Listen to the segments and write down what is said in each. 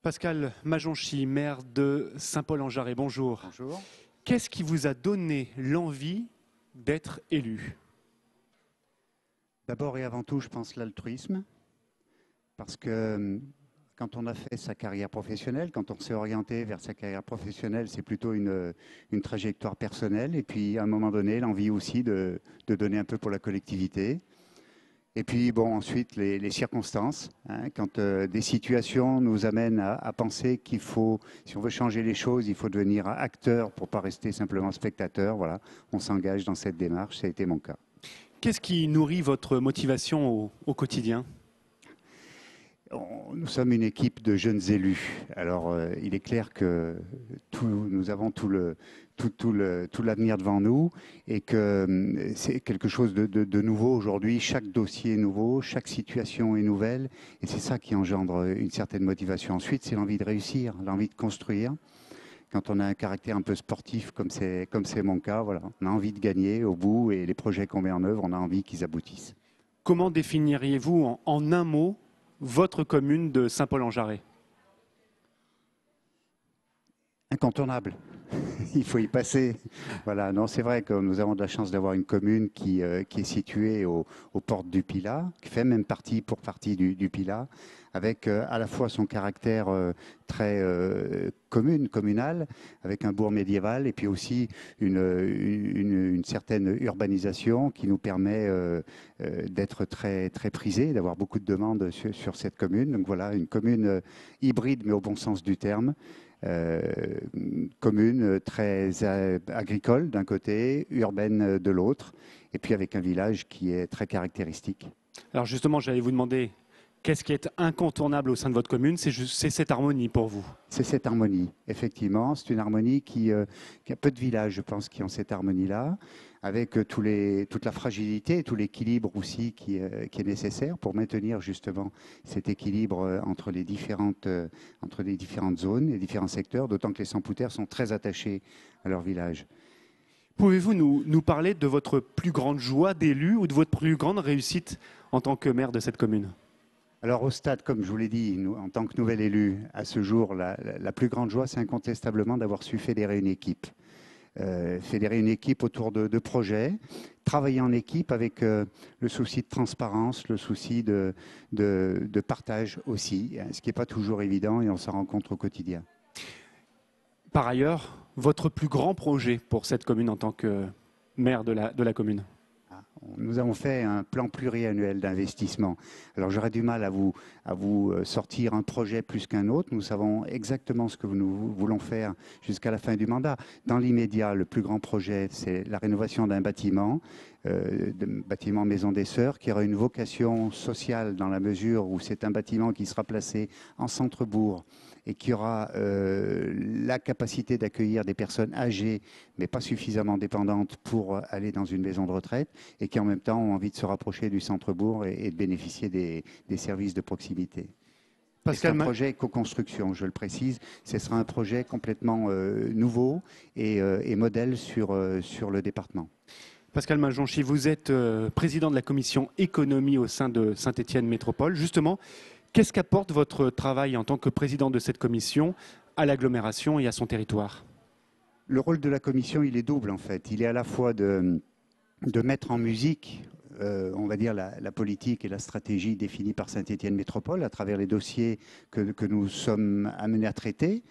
Pascal Majonchy, maire de Saint-Paul-en-Jarret, bonjour. Bonjour. Qu'est-ce qui vous a donné l'envie d'être élu? D'abord et avant tout, je pense l'altruisme, parce que quand on a fait sa carrière professionnelle, quand on s'est orienté vers sa carrière professionnelle, c'est plutôt une trajectoire personnelle, et puis à un moment donné, l'envie aussi de donner un peu pour la collectivité. Et puis bon, ensuite, les circonstances, hein, quand des situations nous amènent à penser qu'il faut, si on veut changer les choses, il faut devenir acteur pour ne pas rester simplement spectateur. Voilà, on s'engage dans cette démarche, ça a été mon cas. Qu'est-ce qui nourrit votre motivation au quotidien? Nous sommes une équipe de jeunes élus. Alors, il est clair que nous avons tout l'avenir devant nous et que c'est quelque chose de nouveau aujourd'hui. Chaque dossier est nouveau, chaque situation est nouvelle et c'est ça qui engendre une certaine motivation. Ensuite, c'est l'envie de réussir, l'envie de construire. Quand on a un caractère un peu sportif comme c'est mon cas, voilà, on a envie de gagner au bout et les projets qu'on met en œuvre, on a envie qu'ils aboutissent. Comment définiriez-vous en un mot votre commune de Saint-Paul-en-Jarret? Incontournable. Il faut y passer. Voilà, non, c'est vrai que nous avons de la chance d'avoir une commune qui est située aux portes du Pilat, qui fait même partie pour partie du Pilat, avec à la fois son caractère très communal, avec un bourg médiéval, et puis aussi une certaine urbanisation qui nous permet d'être très, très prisés, d'avoir beaucoup de demandes sur cette commune. Donc voilà, une commune hybride, mais au bon sens du terme. Commune très agricole d'un côté, urbaine de l'autre, et puis avec un village qui est très caractéristique. Alors justement, j'allais vous demander, qu'est-ce qui est incontournable au sein de votre commune? C'est cette harmonie pour vous. C'est cette harmonie, effectivement. C'est une harmonie qui a peu de villages, je pense, qui ont cette harmonie-là, avec toute la fragilité et tout l'équilibre aussi qui est nécessaire pour maintenir justement cet équilibre entre les différentes zones, les différents secteurs, d'autant que les Sampoutains sont très attachés à leur village. Pouvez-vous nous parler de votre plus grande joie d'élu ou de votre plus grande réussite en tant que maire de cette commune? Alors au stade, comme je vous l'ai dit, nous, en tant que nouvel élu, à ce jour, la plus grande joie, c'est incontestablement d'avoir su fédérer une équipe. Fédérer une équipe autour de projets, travailler en équipe avec le souci de transparence, le souci de partage aussi, hein, ce qui n'est pas toujours évident et on s'en rencontre au quotidien. Par ailleurs, votre plus grand projet pour cette commune en tant que maire de la commune? Nous avons fait un plan pluriannuel d'investissement. Alors j'aurais du mal à vous sortir un projet plus qu'un autre. Nous savons exactement ce que nous voulons faire jusqu'à la fin du mandat. Dans l'immédiat, le plus grand projet, c'est la rénovation d'un bâtiment Maison des Sœurs, qui aura une vocation sociale dans la mesure où c'est un bâtiment qui sera placé en centre-bourg et qui aura la capacité d'accueillir des personnes âgées, mais pas suffisamment dépendantes pour aller dans une maison de retraite, et qui en même temps ont envie de se rapprocher du centre-bourg et de bénéficier des services de proximité. C'est un projet co-construction, je le précise. Ce sera un projet complètement nouveau et modèle sur le département. Pascal Majonchy, vous êtes président de la commission économie au sein de Saint-Étienne Métropole. Justement, qu'est-ce qu'apporte votre travail en tant que président de cette commission à l'agglomération et à son territoire? Le rôle de la commission, il est double en fait. Il est à la fois de mettre en musique, on va dire, la politique et la stratégie définie par Saint-Étienne Métropole à travers les dossiers que nous sommes amenés à traiter,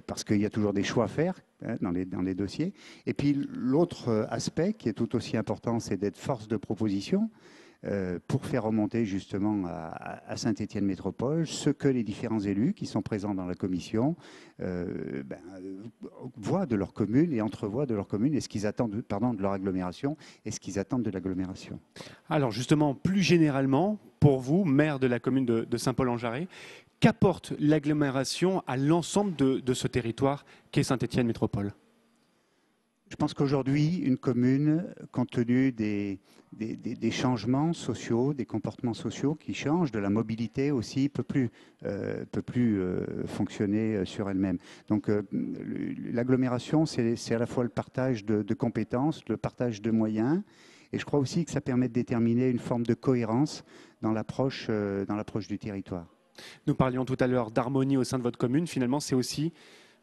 parce qu'il y a toujours des choix à faire hein, dans les dossiers. Et puis l'autre aspect qui est tout aussi important, c'est d'être force de proposition pour faire remonter justement à Saint-Étienne Métropole ce que les différents élus qui sont présents dans la commission voient de leur commune et entrevoient de leur commune et ce qu'ils attendent de leur agglomération et ce qu'ils attendent de l'agglomération. Alors justement, plus généralement, pour vous, maire de la commune de Saint-Paul-en-Jarret, qu'apporte l'agglomération à l'ensemble de ce territoire qu'est Saint-Étienne Métropole? Je pense qu'aujourd'hui, une commune, compte tenu des changements sociaux, des comportements sociaux qui changent, de la mobilité aussi, peut plus fonctionner sur elle-même. Donc l'agglomération, c'est à la fois le partage de compétences, le partage de moyens, et je crois aussi que ça permet de déterminer une forme de cohérence dans l'approche du territoire. Nous parlions tout à l'heure d'harmonie au sein de votre commune. Finalement, c'est aussi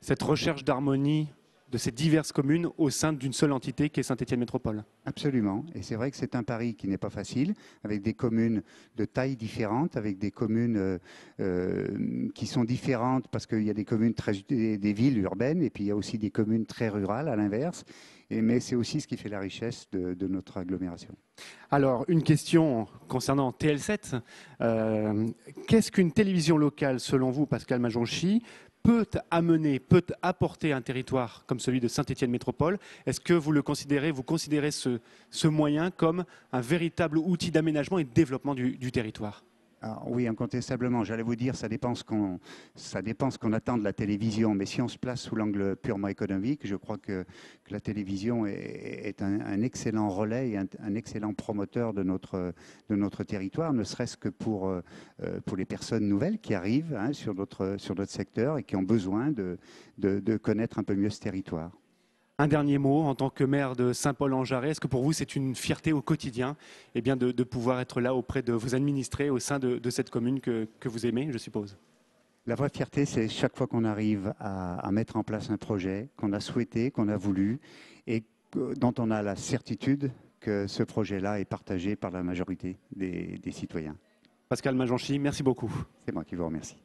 cette recherche d'harmonie de ces diverses communes au sein d'une seule entité qui est Saint-Étienne Métropole. Absolument. Et c'est vrai que c'est un pari qui n'est pas facile, avec des communes de tailles différentes, avec des communes qui sont différentes parce qu'il y a des communes des villes urbaines et puis il y a aussi des communes très rurales à l'inverse. Mais c'est aussi ce qui fait la richesse de notre agglomération. Alors, une question concernant TL7. Qu'est-ce qu'une télévision locale, selon vous, Pascal Majonchi, peut amener, peut apporter à un territoire comme celui de Saint-Étienne Métropole? Est-ce que vous considérez ce moyen comme un véritable outil d'aménagement et de développement du territoire? Alors, oui, incontestablement. J'allais vous dire, ça dépend ce qu'on attend de la télévision. Mais si on se place sous l'angle purement économique, je crois que la télévision est un excellent relais et un excellent promoteur de notre territoire, ne serait-ce que pour les personnes nouvelles qui arrivent hein, sur notre secteur et qui ont besoin de connaître un peu mieux ce territoire. Un dernier mot, en tant que maire de Saint-Paul-en-Jarret, est-ce que pour vous c'est une fierté au quotidien de pouvoir être là auprès de vos administrés au sein de cette commune que vous aimez, je suppose? La vraie fierté, c'est chaque fois qu'on arrive à mettre en place un projet qu'on a souhaité, qu'on a voulu et dont on a la certitude que ce projet-là est partagé par la majorité des citoyens. Pascal Majonchi, merci beaucoup. C'est moi qui vous remercie.